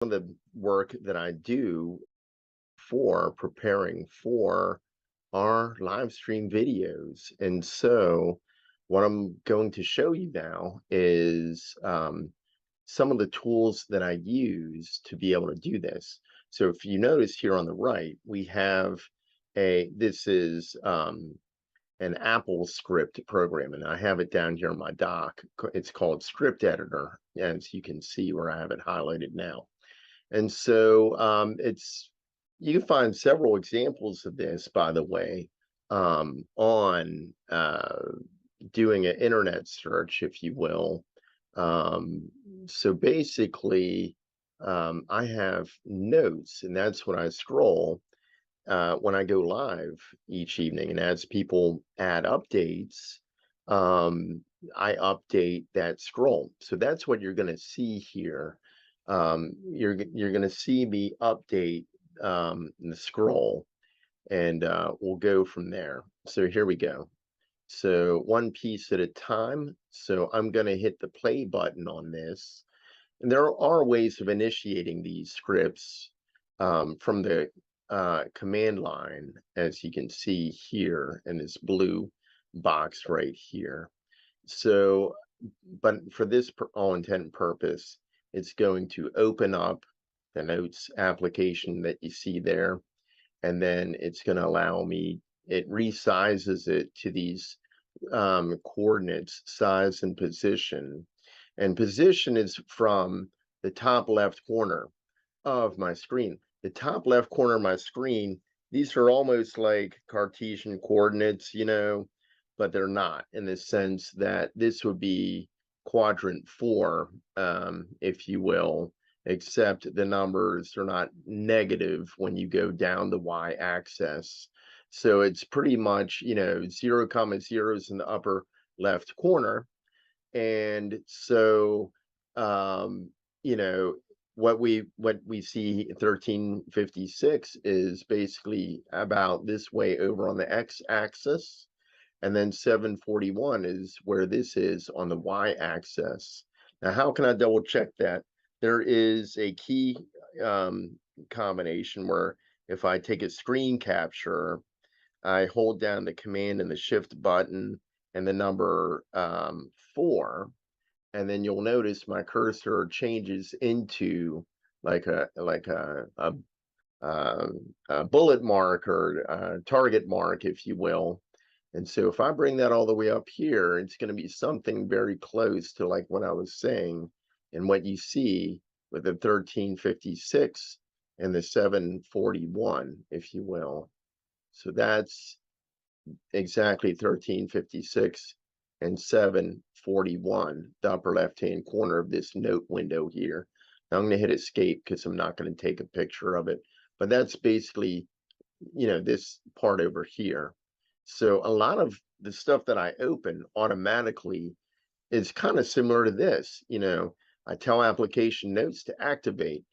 of the work that I do for preparing for our live stream videos. And so, what I'm going to show you now is some of the tools that I use to be able to do this. So, if you notice here on the right, we have this is an Apple script program, and I have it down here on my dock. It's called Script Editor, as you can see where I have it highlighted now. And so it's you can find several examples of this, by the way, on doing an internet search, if you will. Um, so basically, I have notes, and that's when I scroll when I go live each evening. And as people add updates, um, I update that scroll. So that's what you're going to see here. You're going to see me update the scroll, and we'll go from there. So here we go. So one piece at a time. So I'm going to hit the play button on this. And there are ways of initiating these scripts from the command line, as you can see here in this blue box right here. So, but for this all intent and purpose, it's going to open up the Notes application that you see there, and then it's going to allow me, it resizes it to these coordinates, size and position. And position is from the top left corner of my screen. The top left corner of my screen, these are almost like Cartesian coordinates, but they're not, in the sense that this would be quadrant 4, if you will, except the numbers are not negative when you go down the y-axis. So it's pretty much, 0, comma 0 is in the upper left corner. And so, um, you know, what we see 1356 is basically about this way over on the x-axis, and then 741 is where this is on the y-axis. Now, how can I double check that? There is a key combination where if I take a screen capture, I hold down the command and the shift button and the number 4, and then you'll notice my cursor changes into like a bullet mark or a target mark, if you will. And so if I bring that all the way up here, it's going to be something very close to like what I was saying and what you see with the 1356 and the 741, if you will. So that's exactly 1356 and 741, the upper left-hand corner of this note window here. Now I'm going to hit escape because I'm not going to take a picture of it. But that's basically, this part over here. So a lot of the stuff that I open automatically is kind of similar to this. I tell application notes to activate,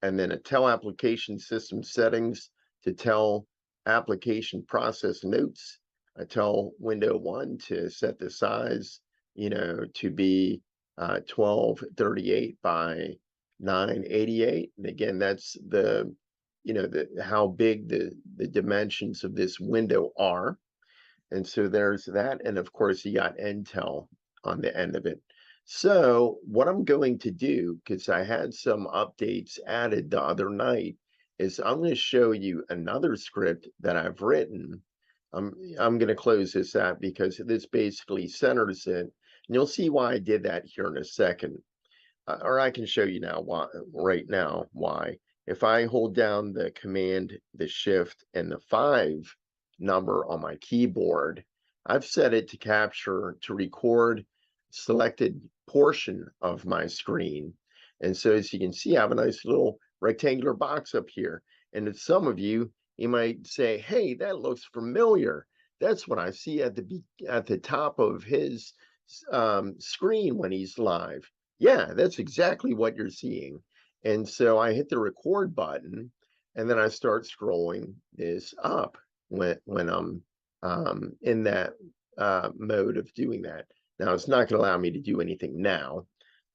and then I tell application system settings to tell application process notes. I tell window 1 to set the size, to be 1238 by 988. And again, that's how big the dimensions of this window are. And so there's that. And of course, you got Intel on the end of it. So what I'm going to do, because I had some updates added the other night, is I'm going to show you another script that I've written. I'm going to close this out because this basically centers it. And you'll see why I did that here in a second. Or I can show you now why, right now, why. If I hold down the command, the shift, and the 5 number on my keyboard, I've set it to record selected portion of my screen. And so as you can see, I have a nice little rectangular box up here. And to some of you, you might say, hey, that looks familiar. That's what I see at the top of his screen when he's live. Yeah, that's exactly what you're seeing. And so I hit the record button, and then I start scrolling this up when I'm in that mode of doing that. Now, it's not going to allow me to do anything now,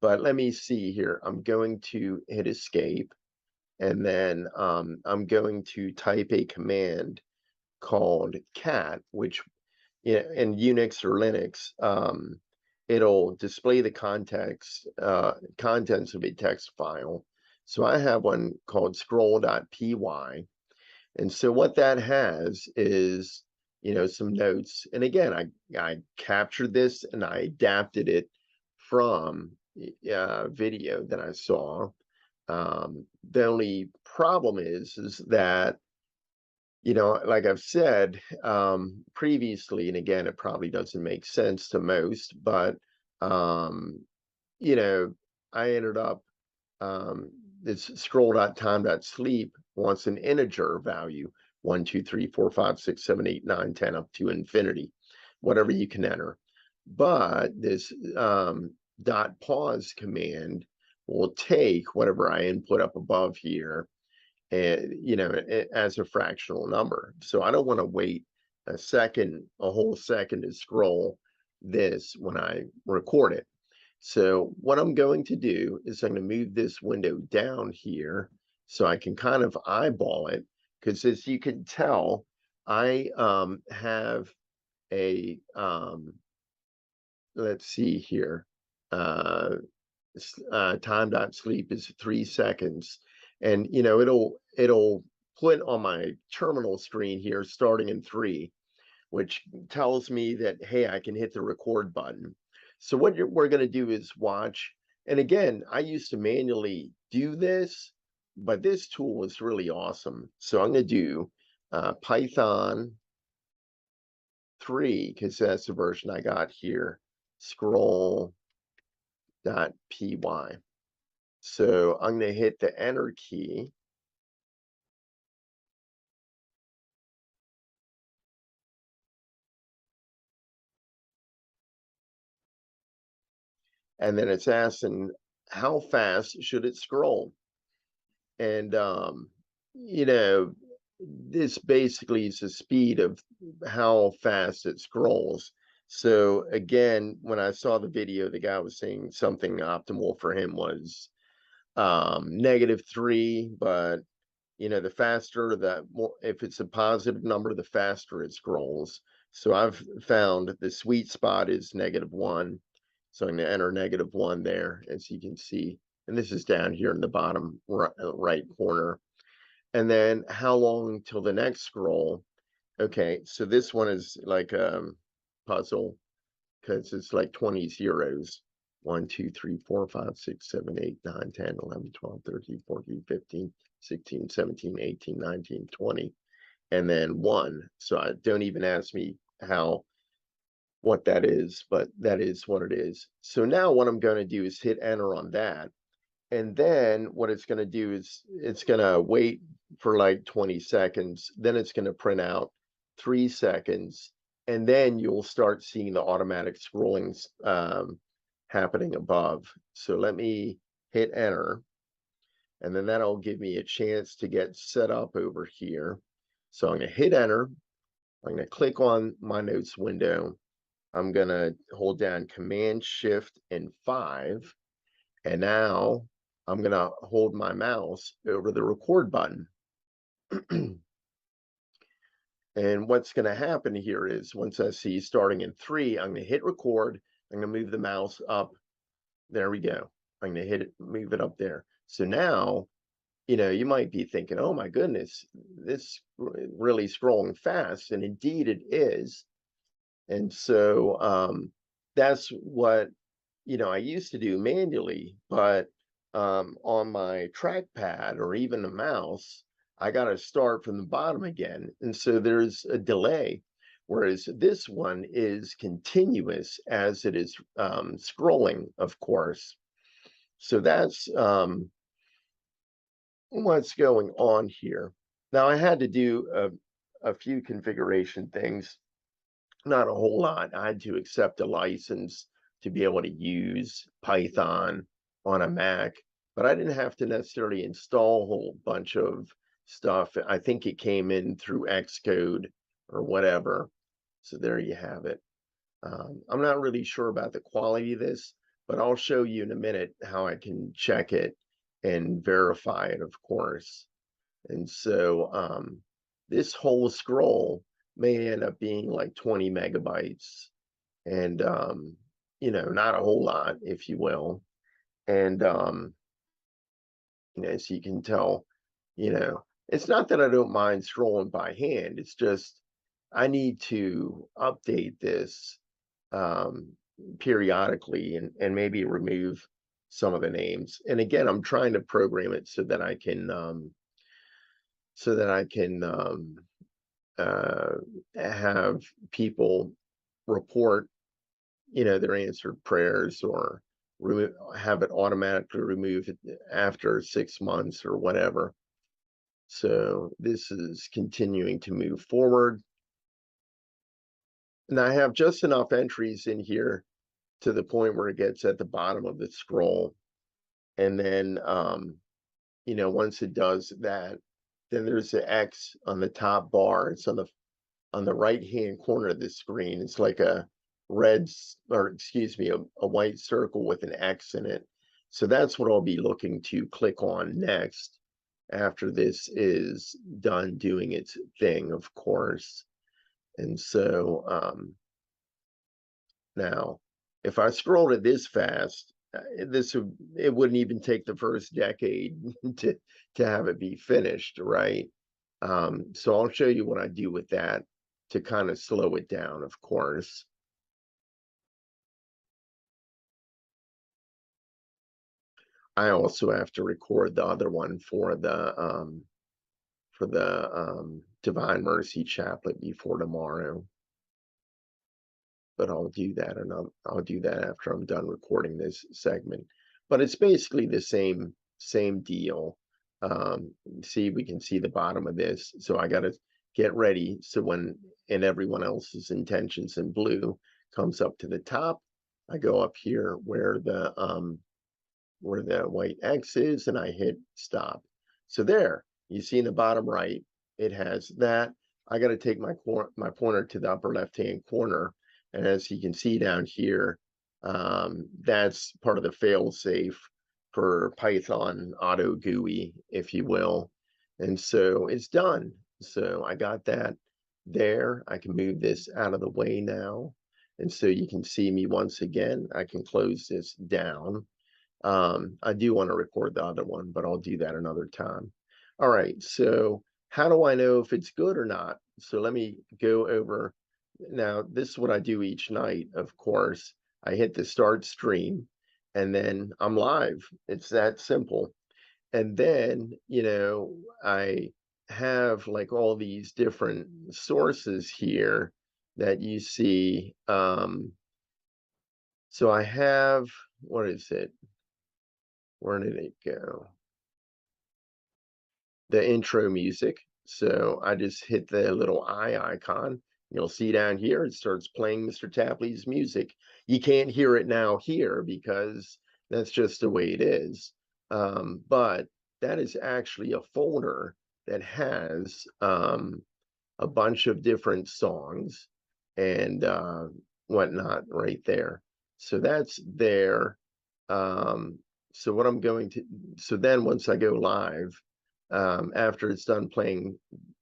but let me see here. I'm going to hit escape, and then I'm going to type a command called cat, which in Unix or Linux, it'll display the contents of a text file. So I have one called scroll.py. And so what that has is, some notes. And again, I captured this and I adapted it from video that I saw. The only problem is that, like I've said previously, and again, it probably doesn't make sense to most, but you know, I ended up this scroll.time.sleep wants an integer value 1, 2, 3, 4, 5, 6, 7, 8, 9, 10 up to infinity, whatever you can enter. But this dot pause command will take whatever I input up above here and as a fractional number. So I don't want to wait a whole second to scroll this when I record it. So what I'm going to do is I'm going to move this window down here so I can kind of eyeball it, because as you can tell, I have a let's see here, uh, time.sleep is 3 seconds, and it'll put on my terminal screen here starting in 3, which tells me that, hey, I can hit the record button. So what we're going to do is watch. And again, I used to manually do this, but this tool is really awesome. So I'm going to do Python 3, because that's the version I got here, scroll.py. So I'm going to hit the enter key. And then it's asking, how fast should it scroll? And, this basically is the speed of how fast it scrolls. So again, when I saw the video, the guy was saying something optimal for him was -3, but the faster, the more, if it's a positive number, the faster it scrolls. So I've found the sweet spot is -1. So I'm going to enter -1 there, as you can see. And this is down here in the bottom right corner. And then how long till the next scroll? Okay, so this one is like a puzzle, because it's like 20 zeros. 1, 2, 3, 4, 5, 6, 7, 8, 9, 10, 11, 12, 13, 14, 15, 16, 17, 18, 19, 20, and then 1. So I don't even ask me what that is, but that is what it is. So now what I'm going to do is hit enter on that. And then what it's going to do is it's going to wait for like 20 seconds. Then it's going to print out 3 seconds. And then you'll start seeing the automatic scrolling happening above. So let me hit enter. And then that'll give me a chance to get set up over here. So I'm going to hit enter. I'm going to click on my notes window. I'm going to hold down Command Shift and 5. And now I'm going to hold my mouse over the record button. And what's going to happen here is once I see starting in 3, I'm going to hit record. I'm going to move the mouse up. There we go. I'm going to hit it, move it up there. So now, you might be thinking, oh my goodness, this really scrolling fast. And indeed it is. And so that's what, I used to do manually, but on my trackpad or even a mouse, I got to start from the bottom again. And so there's a delay, whereas this one is continuous as it is scrolling, of course. So that's what's going on here. Now, I had to do a few configuration things, not a whole lot. I had to accept a license to be able to use Python on a Mac, but I didn't have to necessarily install a whole bunch of stuff. I think it came in through Xcode or whatever. So there you have it. I'm not really sure about the quality of this, but I'll show you in a minute how I can check it and verify it, of course. And so this whole scroll may end up being like 20 megabytes and not a whole lot, if you will. And as you can tell, it's not that I don't mind scrolling by hand. It's just I need to update this um, periodically and maybe remove some of the names. And again, I'm trying to program it so that I can uh, have people report, their answered prayers or have it automatically remove it after 6 months or whatever. So this is continuing to move forward. And I have just enough entries in here to the point where it gets at the bottom of the scroll. And then, once it does that, then there's the X on the top bar. It's on the right-hand corner of the screen. It's like a a white circle with an X in it. So that's what I'll be looking to click on next after this is done doing its thing, of course. And so now, if I scrolled it this fast, it wouldn't even take the first decade to have it be finished, right? So I'll show you what I do with that to kind of slow it down, of course. I also have to record the other one for the Divine Mercy Chaplet before tomorrow. But I'll do that, and I'll do that after I'm done recording this segment. But it's basically the same deal. See, we can see the bottom of this. So I got to get ready. So when and everyone else's intentions in blue comes up to the top, I go up here where the white X is, and I hit stop. So there, you see in the bottom right, it has that. I got to take my pointer to the upper left-hand corner, and as you can see down here, that's part of the fail-safe for Python Auto GUI, if you will. And so it's done. So I got that there. I can move this out of the way now. And so you can see me once again. I can close this down. I do want to record the other one, but I'll do that another time. All right, so how do I know if it's good or not? So let me go over. Now, this is what I do each night, of course. I hit the start stream, and then I'm live. It's that simple. And then, I have like all these different sources here that you see. So I have, what is it? Where did it go? The intro music. So I just hit the little eye icon. You'll see down here, it starts playing Mr. Tapley's music. You can't hear it now here because that's just the way it is. But that is actually a folder that has a bunch of different songs and whatnot right there. So that's there. So what I'm going to, so then once I go live, after it's done playing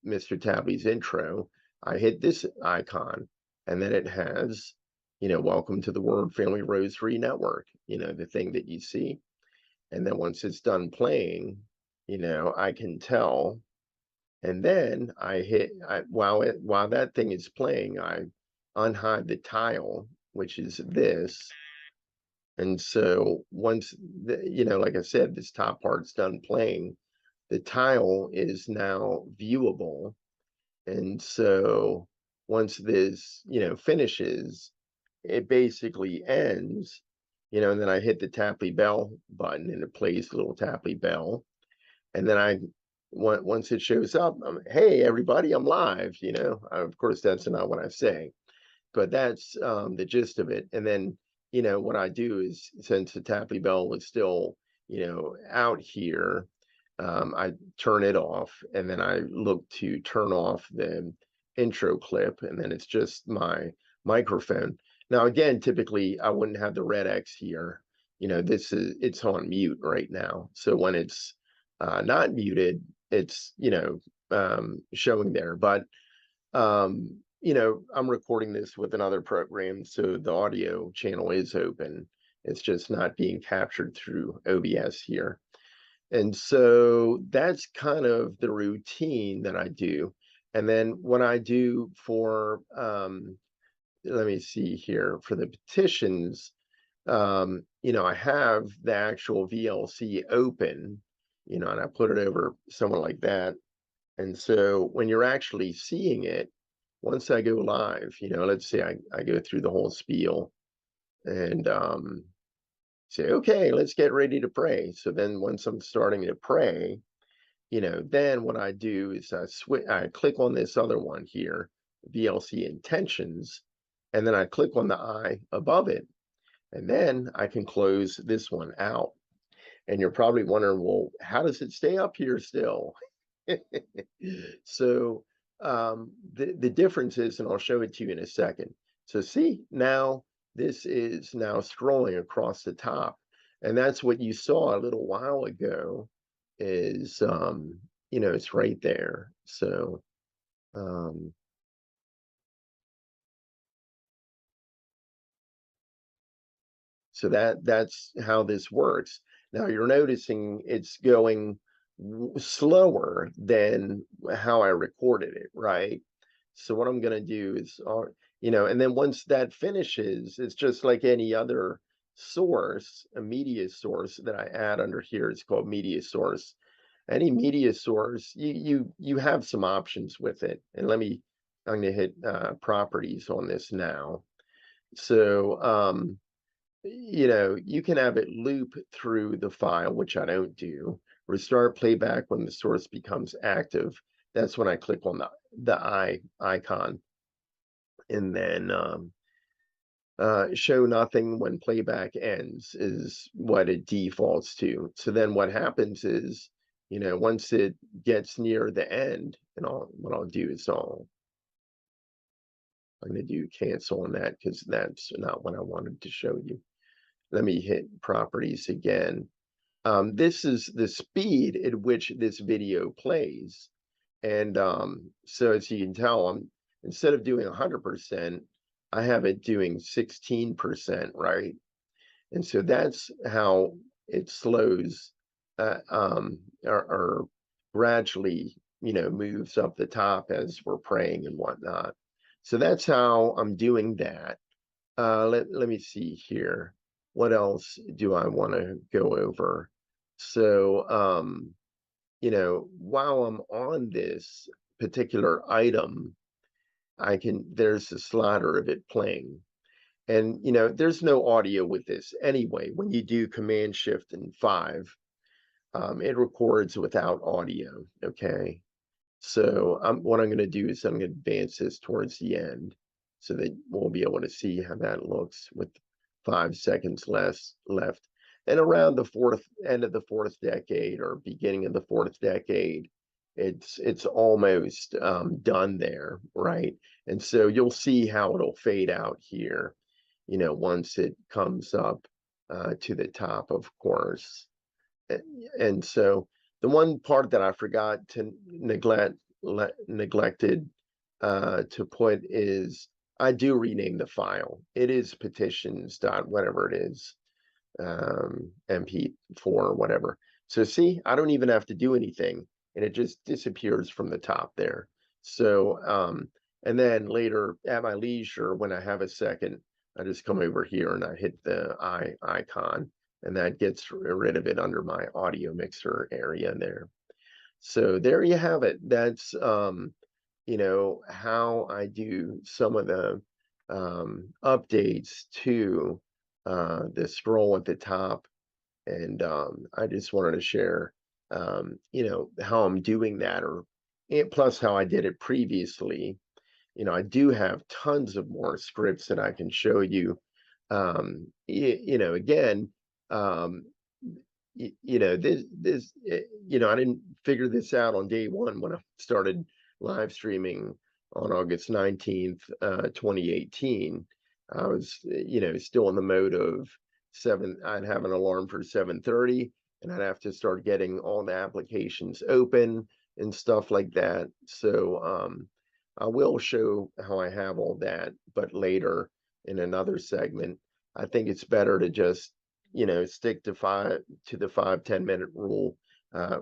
Mr. Tapley's intro, I hit this icon, and then it has, welcome to the Word Family Rosary Network, the thing that you see. And then once it's done playing, I can tell. And then while that thing is playing, I unhide the tile, which is this. And so once like I said, this top part's done playing, the tile is now viewable. And so once this, finishes, it basically ends, and then I hit the Tapley Bell button and it plays the little Tapley Bell. And then once it shows up, hey, everybody, I'm live, of course, that's not what I say, but that's the gist of it. And then, what I do is, since the Tapley Bell was still, out here, I turn it off, and then I look to turn off the intro clip, and then it's just my microphone. Now, again, typically I wouldn't have the red X here, it's on mute right now. So when it's not muted, it's, showing there. But I'm recording this with another program, so the audio channel is open. It's just not being captured through OBS here. And so that's kind of the routine that I do. And then what I do for, let me see here, for the petitions, I have the actual VLC open, and I put it over someone like that. And so when you're actually seeing it, once I go live, let's say I go through the whole spiel and say, okay, let's get ready to pray. So then once I'm starting to pray, then what I do is I click on this other one here, VLC intentions, and then I click on the eye above it, and then I can close this one out. And you're probably wondering, well, how does it stay up here still? So the difference is, and I'll show it to you in a second. So see, now this is now scrolling across the top. And that's what you saw a little while ago is, it's right there. So, that's how this works. Now you're noticing it's going slower than how I recorded it, right? So what I'm going to do is, and then once that finishes, it's just like any other source, a media source that I add under here. It's called media source. Any media source, you have some options with it. And I'm going to hit properties on this now. So, you can have it loop through the file, which I don't do. Restart playback when the source becomes active. That's when I click on the eye icon. And then show nothing when playback ends is what it defaults to. So then what happens is, once it gets near the end, and what I'll do is I'm going to do cancel on that because that's not what I wanted to show you. Let me hit properties again. This is the speed at which this video plays. And so as you can tell, instead of doing 100%, I have it doing 16%, right? And so that's how it slows or gradually, moves up the top as we're praying and whatnot. So that's how I'm doing that. Let me see here. What else do I want to go over? So, while I'm on this particular item, there's a slider of it playing. And, there's no audio with this anyway. When you do Command Shift and 5, it records without audio, okay? So what I'm going to do is I'm going to advance this towards the end so that we'll be able to see how that looks with 5 seconds left. And around the end of the fourth decade or beginning of the fourth decade, it's almost done there, right? And so you'll see how it'll fade out here, once it comes up to the top, of course. And so the one part that I forgot to neglected to put is I do rename the file. It is petitions dot whatever it is, MP4 or whatever. So see, I don't even have to do anything, and it just disappears from the top there. So and then later at my leisure, when I have a second, I just come over here and I hit the eye icon, and that gets rid of it under my audio mixer area there. So there you have it. That's how I do some of the updates to the scroll at the top. And I just wanted to share how I'm doing that, and plus how I did it previously. I do have tons of more scripts that I can show you. Again, I didn't figure this out on day one when I started live streaming on August 19th, 2018. I was, still in the mode of I'd have an alarm for 7:30, and I'd have to start getting all the applications open and stuff like that. So I will show how I have all that, but later in another segment. I think it's better to just, stick to the 5-10 minute rule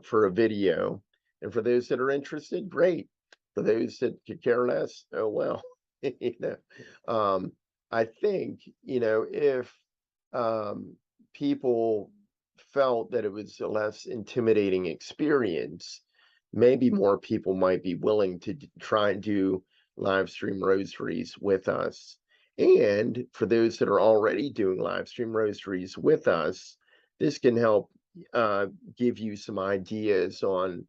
for a video. And for those that are interested, great. For those that could care less, oh well. you know. I think, if um, people felt that it was a less intimidating experience, maybe more people might be willing to try and do live stream rosaries with us. And for those that are already doing live stream rosaries with us, this can help uh, give you some ideas on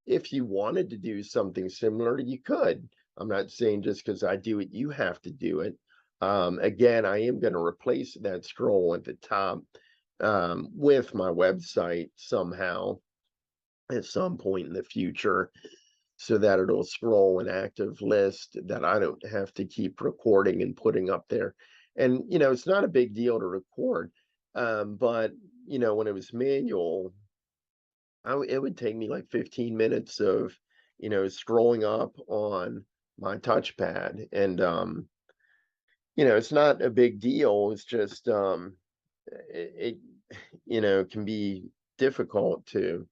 if you wanted to do something similar, you could. I'm not saying just because I do it, you have to do it. Again, I am going to replace that scroll at the top with my website somehow at some point in the future so that it'll scroll an active list that I don't have to keep recording and putting up there. And, it's not a big deal to record. But, when it was manual, it would take me like 15 minutes of, scrolling up on my touchpad. And, it's not a big deal. It's just, it can be difficult to,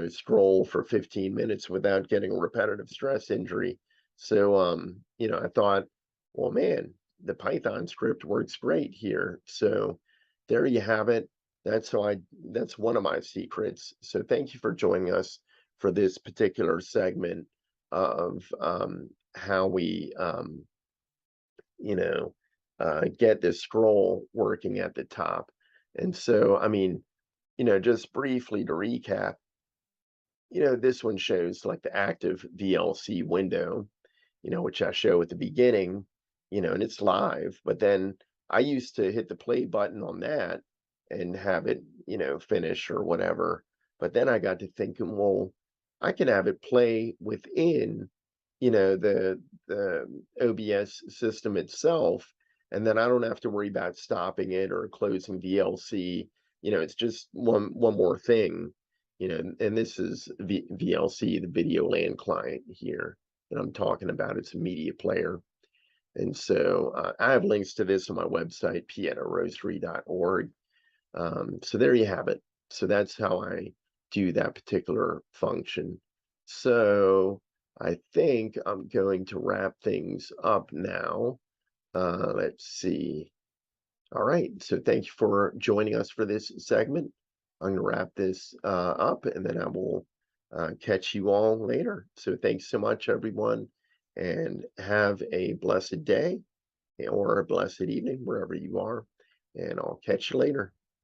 scroll for 15 minutes without getting a repetitive stress injury. So, I thought, well, man, the Python script works great here. So there you have it. That's one of my secrets. So thank you for joining us for this particular segment of how we, you know, get this scroll working at the top. And so, I mean, just briefly to recap, this one shows like the active VLC window, which I show at the beginning, and it's live. But then I used to hit the play button on that and have it, finish or whatever. But then I got to thinking, well, I can have it play within, the OBS system itself, and then I don't have to worry about stopping it or closing VLC. It's just one more thing, and this is VLC, the Video LAN client here that I'm talking about. It's a media player. And so I have links to this on my website, piettarosary.org. So there you have it. So that's how I do that particular function. So I think I'm going to wrap things up now. Let's see. All right. So thank you for joining us for this segment. I'm going to wrap this up and then I will catch you all later. So thanks so much, everyone, and have a blessed day or a blessed evening wherever you are. And I'll catch you later.